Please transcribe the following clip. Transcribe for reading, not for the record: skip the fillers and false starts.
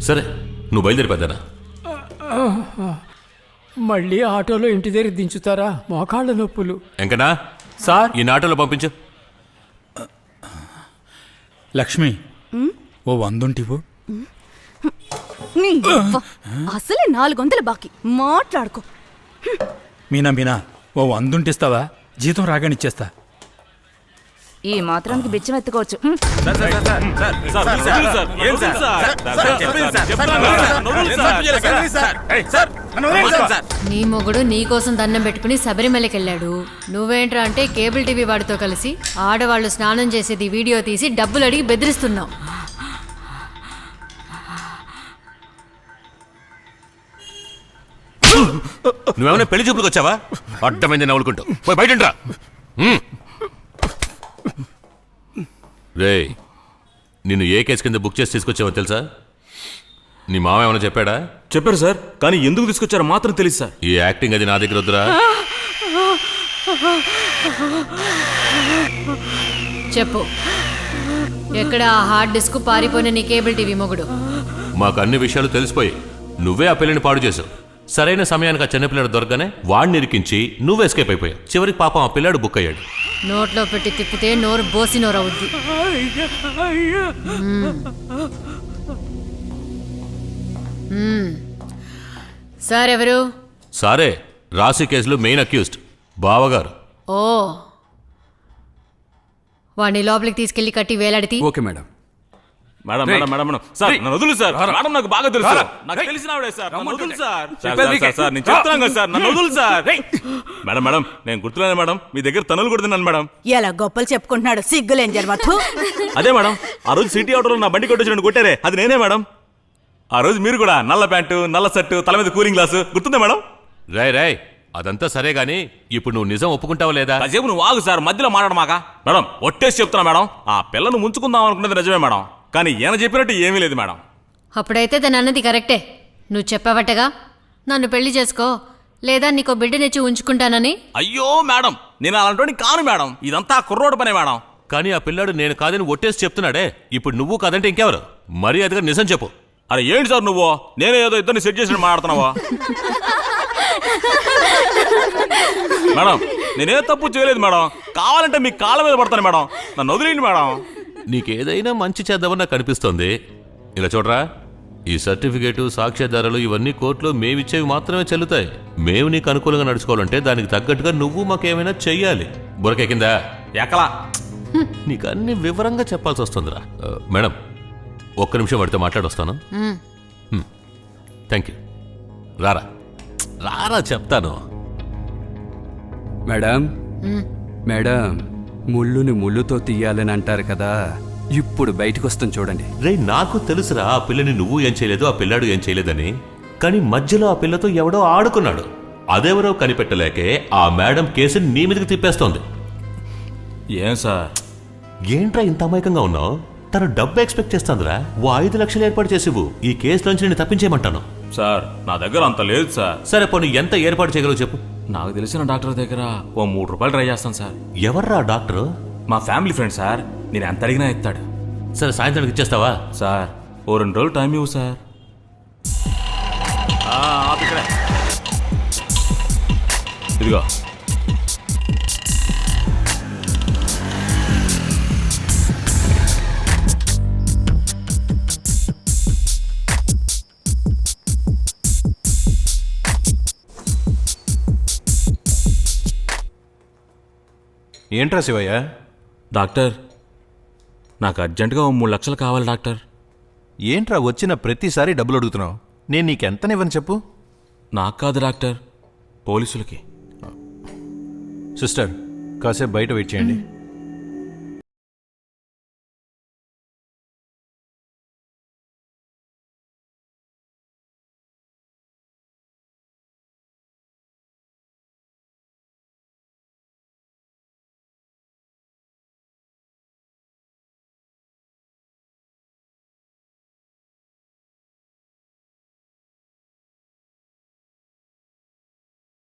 సరే నువ్వు బయలుదేరి పెద్దనా. మళ్ళీ ఆటోలో ఇంటి దగ్గర దించుతారా? మోకాళ్ళ నొప్పులు. ఎంకనా సార్, ఈ ఆటోలో పంపించు. లక్ష్మి, ఓ 100 ఉంటివు. అసలే 400 బాకీ మాట్లాడుకో. మీనా ఓ 100 ఉంటిస్తావా? జీతం రాగానిచ్చేస్తా. ఈ మాత్రానికి బిచ్చం ఎత్తుకోవచ్చు. నీ మొగుడు నీ కోసం దండం పెట్టుకుని శబరిమలకెళ్ళాడు. నువ్వేంట్రా అంటే కేబుల్ టీవీ వాడితో కలిసి ఆడవాళ్ళు స్నానం చేసేది వీడియో తీసి డబ్బులు అడిగి బెదిరిస్తున్నావు. నువ్వేమైనా పెళ్లి చూపులకు వచ్చావా? అడ్డమైంది నవ్వులుకుంటూ పోయి బయట రే. నిన్ను ఏ కేసు కింద బుక్ చేసి తీసుకొచ్చావో తెలుసా? నీ మామ ఏమైనా చెప్పాడా? చెప్పారు సార్, కానీ ఎందుకు తీసుకొచ్చారో మాత్రం తెలియదు సార్. ఈ యాక్టింగ్ అది నా దగ్గర వద్దురా. చెప్పు, ఎక్కడ ఆ హార్డ్ డిస్క్ పారిపోయిన నీ కేబుల్ టీవీ మొగుడు? మాకు అన్ని విషయాలు తెలిసిపోయి నువ్వే ఆ పిల్లని పాడు చేసావు. సరైన సమయానికి ఆ చిన్నపిల్లడు దొరకగానే వాడిని ఇరికించి నువ్వు ఎస్కేప్ అయిపోయావు. చివరికి పాపం ఆ పిల్లాడు బుక్ అయ్యాడు. నోట్లో పెట్టి తిప్పితే నోరు బోసి నోరు అవుద్ది. సార్ ఎవరు? సారే, రాశి కేసులో మెయిన్ అక్యూజ్డ్ బావగారు. ఓ, వాడిని లోపలికి తీసుకెళ్లి కట్టి వేలాడితి. Okay madam. Madam madam madam madam sir, నన్ను వదులు సార్. మేడం నాకు బాగా తెలుసు, నాకు తెలిసిన ఆవిడే సార్. నన్ను వదులు సార్. సార్ నేను చెప్తున్నాను కదా సార్, నన్ను వదులు సార్. మేడం మేడం నేను గుర్తులేను మేడం, మీ దగ్గర తనులు కొడుతున్నాను మేడం. ఎలా గొప్పలు చెప్పుకుంటున్నాడు, సిగ్గులేం జరవద్దు. అదే మేడం, ఆ రోజు సిటీ ఆటోలో నా బండి కొట్టేసి నన్ను కొట్టారే, అది నేనే మేడం. ఆ రోజు మీరు కూడా నల్ల ప్యాంటు, నల్ల షర్టు, తల మీద కూలింగ్ గ్లాసు గుర్తుందా మేడం? రాయ్ అదంతా సరే గాని ఇప్పుడు నువ్వు నిజం ఒప్పుకుంటావా లేదా? కాసేపు నువ్వు ఆగు సార్, మధ్యలో మాట్లాడమాక. మేడం ఒట్టేసి చెప్తున్నా మేడం, ఆ పిల్లను ముంచుకుందాం అనుకున్నది నిజమే మేడం, కానీ ఈయన చెప్పినట్టు ఏమీ లేదు మేడం. అప్పుడైతే దాని అన్నది కరెక్టే. నువ్వు చెప్పావట్టగా నన్ను పెళ్లి చేసుకో లేదా నీకో బిడ్డనిచ్చి ఉంచుకుంటానని. అయ్యో మేడం, నేను అలాంటి కాను మేడం, ఇదంతా కుర్రోడు పనే మేడం. కానీ ఆ పిల్లాడు నేను కాదని ఒట్టేసి చెప్తున్నాడే. ఇప్పుడు నువ్వు కాదంటే ఇంకెవరు? మరి అదిగా నిజం చెప్పు. అరే ఏంటి సార్ నువ్వు, నేనే ఏదో ఇద్దరిని సెట్ చేసి మాట్లాడుతున్నావా? మేడం నేనే తప్పు చేయలేదు మేడం, కావాలంటే మీ కాళ్ళ మీద పడతాను మేడం, నన్ను వదిలేండి మేడం. నీకేదైనా మంచి చేద్దామని నాకు అనిపిస్తోంది. ఇలా చూడరా, ఈ సర్టిఫికేటు, సాక్ష్యాధారాలు ఇవన్నీ కోర్టులో మేమిచ్చేవి మాత్రమే చెల్లుతాయి. మేము నీకు అనుకూలంగా నడుచుకోవాలంటే దానికి తగ్గట్టుగా నువ్వు మాకేమైనా చెయ్యాలి. బురకెక్కిందా? ఎక్కలా నీకు అన్ని వివరంగా చెప్పాల్సి వస్తుందిరా. మేడం ఒక్క నిమిషం వాడితో మాట్లాడొస్తాను. Thank you. రారా చెప్తాను. మేడం మేడం, ముళ్ళుని ముళ్ళుతో తీయాలని అంటారు కదా, ఇప్పుడు బయటకు వస్తాం చూడండి. రే నాకు తెలుసురా, ఆ పిల్లని నువ్వు ఏం చేయలేదు, ఆ పిల్లాడు ఏం చేయలేదని. కానీ మధ్యలో ఆ పిల్లతో ఎవడో ఆడుకున్నాడు. అదెవరో కనిపెట్టలేకే ఆ మేడం కేసుని నీ మీదకి తిప్పేస్తోంది. ఏం సార్? ఏంట్రా ఇంత అమాయకంగా ఉన్నావు? తను డబ్బు ఎక్స్పెక్ట్ చేస్తుందిరా. ఓ 5 లక్షలు ఏర్పాటు చేసివు, ఈ కేసులోంచి నేను తప్పించేయమంటాను. సార్ నా దగ్గర అంత లేదు సార్. సరే పోనీ ఎంత ఏర్పాటు చేయగలవు చెప్పు. నాకు తెలిసిన డాక్టర్ దగ్గర ఓ 3 రూపాయలు ట్రై చేస్తాను సార్. ఎవర్రా డాక్టరు? మా ఫ్యామిలీ ఫ్రెండ్ సార్, నేను ఎంత అడిగినా ఇస్తాడు. సరే సాయంత్రానికి ఇచ్చేస్తావా? సార్ ఓ 2 రోజులు టైం ఇవ్వు సార్. ఇదిగో ఏంట్రా శివయ్య? డాక్టర్ నాకు అర్జెంటుగా ఓ 3 లక్షలు కావాలి డాక్టర్. ఏంట్రా వచ్చిన ప్రతిసారి డబ్బులు అడుగుతున్నావు? నేను నీకెంతనివ్వని చెప్పు. నాకు కాదు డాక్టర్, పోలీసులకి. సిస్టర్ కాసేపు బయట వెయిట్ చేయండి.